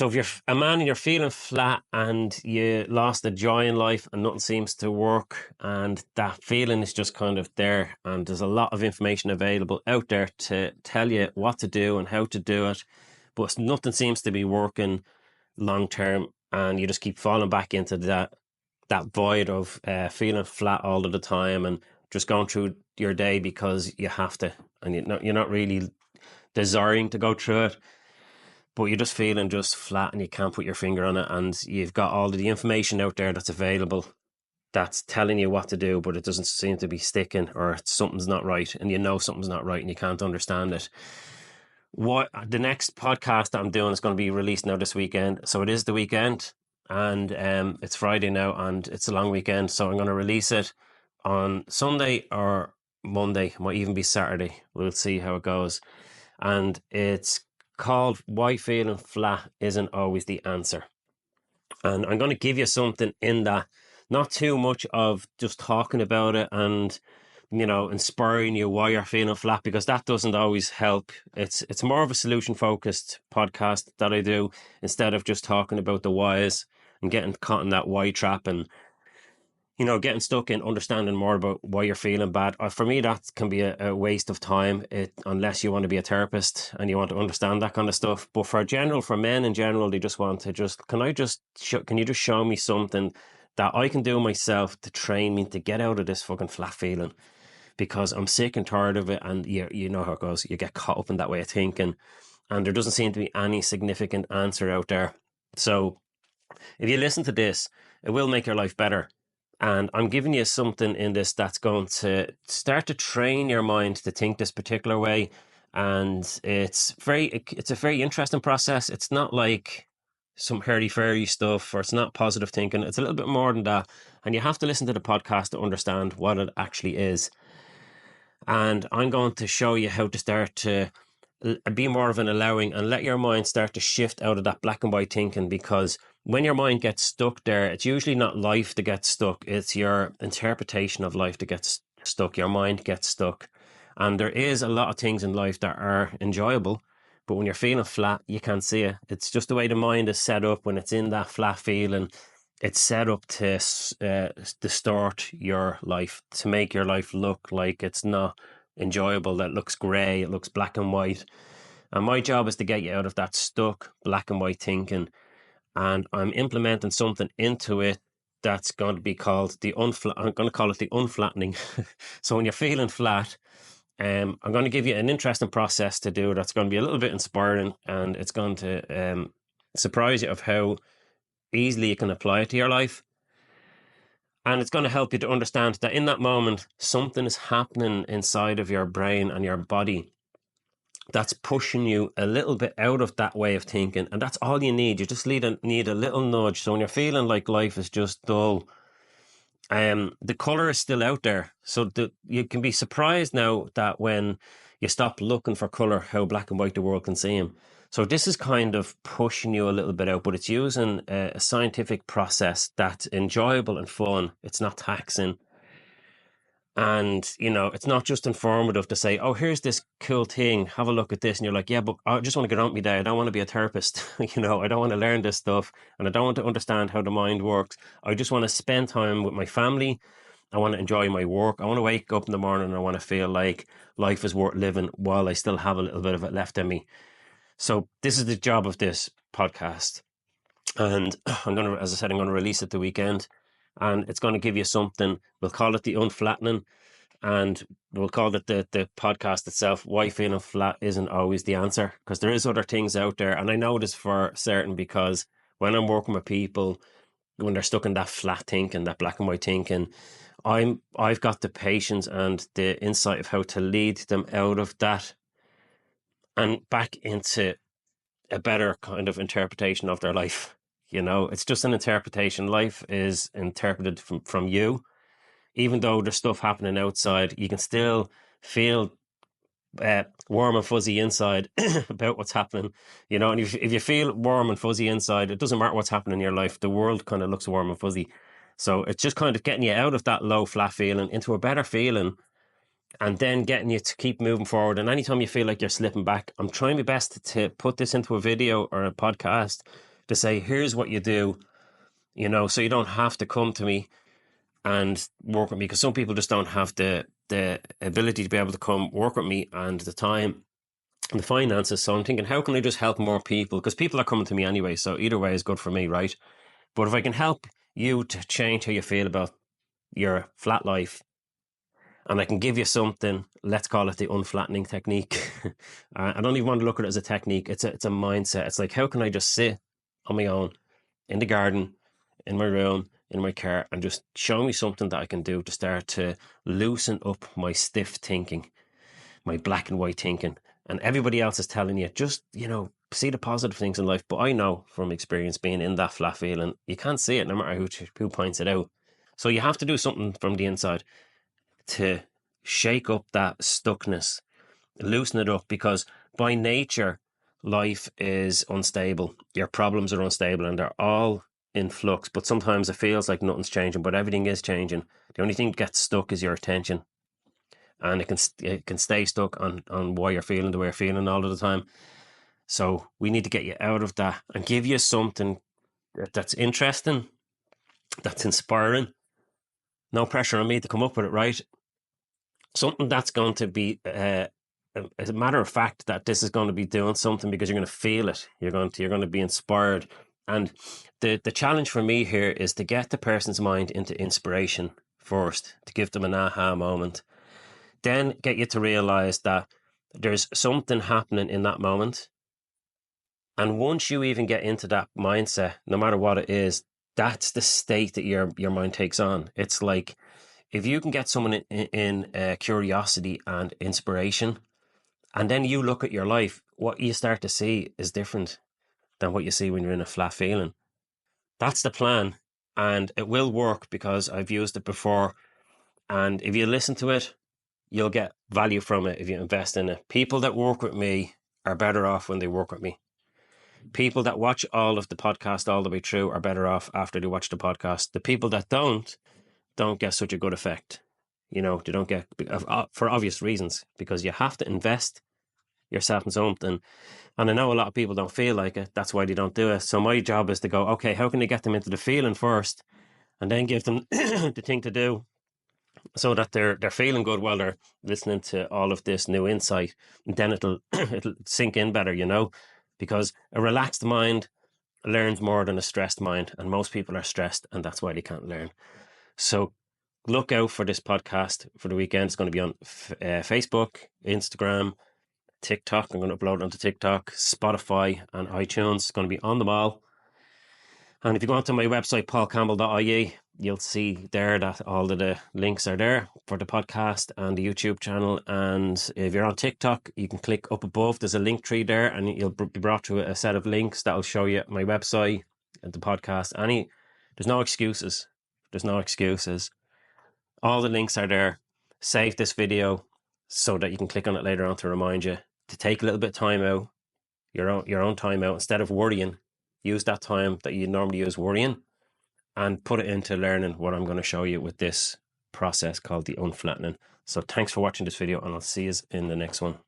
So if you're a man and you're feeling flat and you lost the joy in life and nothing seems to work and that feeling is just kind of there, and there's a lot of information available out there to tell you what to do and how to do it, but nothing seems to be working long term, and you just keep falling back into that void of feeling flat all of the time and just going through your day because you have to, and you're not really desiring to go through it, but you're just feeling just flat and you can't put your finger on it, and you've got all of the information out there that's available that's telling you what to do, but it doesn't seem to be sticking, or something's not right, and you know something's not right and you can't understand it. What the next podcast that I'm doing is going to be released now this weekend. So it is the weekend, and it's Friday now, and it's a long weekend. So I'm going to release it on Sunday or Monday. Might even be Saturday. We'll see how it goes. And it's called "Why Feeling Flat Isn't Always the Answer." And I'm going to give you something in that, not too much of just talking about it and, you know, inspiring you why you're feeling flat, because that doesn't always help. It's more of a solution focused podcast that I do, instead of just talking about the whys and getting caught in that why trap, and, you know, getting stuck in understanding more about why you're feeling bad. For me, that can be a waste of time, unless you want to be a therapist and you want to understand that kind of stuff. But for men in general, they just want to can you just show me something that I can do myself to train me to get out of this fucking flat feeling, because I'm sick and tired of it. And you know how it goes. You get caught up in that way of thinking, and there doesn't seem to be any significant answer out there. So if you listen to this, it will make your life better. And I'm giving you something in this that's going to start to train your mind to think this particular way. And it's a very interesting process. It's not like some hurdy-furdy stuff, or it's not positive thinking. It's a little bit more than that. And you have to listen to the podcast to understand what it actually is. And I'm going to show you how to start to be more of an allowing and let your mind start to shift out of that black and white thinking, because when your mind gets stuck there, it's usually not life that gets stuck. It's your interpretation of life that gets stuck. Your mind gets stuck. And there is a lot of things in life that are enjoyable, but when you're feeling flat, you can't see it. It's just the way the mind is set up. When it's in that flat feeling, it's set up to distort your life, to make your life look like it's not enjoyable, that looks grey, it looks black and white. And my job is to get you out of that stuck black and white thinking, and I'm implementing something into it that's going to be called I'm going to call it the unflattening. So when you're feeling flat, I'm going to give you an interesting process to do that's going to be a little bit inspiring, and it's going to surprise you of how easily you can apply it to your life. And it's going to help you to understand that in that moment, something is happening inside of your brain and your body that's pushing you a little bit out of that way of thinking. And that's all you need. You just need a little nudge. So when you're feeling like life is just dull, the colour is still out there. So you can be surprised now that when you stop looking for colour, how black and white the world can seem. So this is kind of pushing you a little bit out, but it's using a scientific process that's enjoyable and fun. It's not taxing. And, you know, it's not just informative to say, oh, here's this cool thing, have a look at this. And you're like, yeah, but I just want to get on with me day. I don't want to be a therapist. You know, I don't want to learn this stuff, and I don't want to understand how the mind works. I just want to spend time with my family. I want to enjoy my work. I want to wake up in the morning and I want to feel like life is worth living while I still have a little bit of it left in me. So this is the job of this podcast. And I'm going to release it the weekend, and it's going to give you something. We'll call it the unflattening, and we'll call it the podcast itself, Why Feeling Flat Isn't Always the Answer, because there is other things out there. And I know this for certain, because when I'm working with people, when they're stuck in that flat thinking, that black and white thinking, I've got the patience and the insight of how to lead them out of that and back into a better kind of interpretation of their life. You know, it's just an interpretation. Life is interpreted from you. Even though there's stuff happening outside, you can still feel warm and fuzzy inside about what's happening. You know, and if you feel warm and fuzzy inside, it doesn't matter what's happening in your life. The world kind of looks warm and fuzzy. So it's just kind of getting you out of that low, flat feeling into a better feeling, and then getting you to keep moving forward. And anytime you feel like you're slipping back, I'm trying my best to put this into a video or a podcast to say, here's what you do, you know, so you don't have to come to me and work with me, because some people just don't have the ability to be able to come work with me and the time and the finances. So I'm thinking, how can I just help more people? Because people are coming to me anyway, so either way is good for me, right? But if I can help you to change how you feel about your flat life, and I can give you something, let's call it the unflattening technique. I don't even want to look at it as a technique. It's a mindset. It's like, how can I just sit on my own in the garden, in my room, in my car, and just show me something that I can do to start to loosen up my stiff thinking, my black and white thinking. And everybody else is telling you, just, you know, see the positive things in life. But I know from experience, being in that flat feeling, you can't see it no matter who points it out. So you have to do something from the inside to shake up that stuckness, loosen it up, because by nature, life is unstable. Your problems are unstable and they're all in flux, but sometimes it feels like nothing's changing, but everything is changing. The only thing that gets stuck is your attention, and it can stay stuck on why you're feeling the way you're feeling all of the time. So we need to get you out of that and give you something that's interesting, that's inspiring. No pressure on me to come up with it, right? Something that's going to be as a matter of fact, that this is going to be doing something, because you're going to feel it. You're going to be inspired. And the challenge for me here is to get the person's mind into inspiration first, to give them an aha moment, then get you to realize that there's something happening in that moment. And once you even get into that mindset, no matter what it is, that's the state that your mind takes on. It's like, if you can get someone in curiosity and inspiration, and then you look at your life, what you start to see is different than what you see when you're in a flat feeling. That's the plan, and it will work because I've used it before. And if you listen to it, you'll get value from it if you invest in it. People that work with me are better off when they work with me. People that watch all of the podcast all the way through are better off after they watch the podcast. The people that don't get such a good effect. You know, they don't get, for obvious reasons, because you have to invest yourself in something. And I know a lot of people don't feel like it. That's why they don't do it. So my job is to go, okay, how can they get them into the feeling first, and then give them the thing to do, so that they're feeling good while they're listening to all of this new insight. And then it'll sink in better, you know, because a relaxed mind learns more than a stressed mind. And most people are stressed, and that's why they can't learn. So look out for this podcast for the weekend. It's going to be on Facebook, Instagram, TikTok. I'm going to upload it onto TikTok, Spotify, and iTunes. It's going to be on them all. And if you go onto my website, paulcampbell.ie, you'll see there that all of the links are there for the podcast and the YouTube channel. And if you're on TikTok, you can click up above. There's a link tree there, and you'll be brought to a set of links that will show you my website and the podcast. There's no excuses. There's no excuses. All the links are there. Save this video so that you can click on it later on to remind you to take a little bit of time out, your own time out, instead of worrying. Use that time that you normally use worrying and put it into learning what I'm going to show you with this process called the unflattening. So thanks for watching this video, and I'll see you in the next one.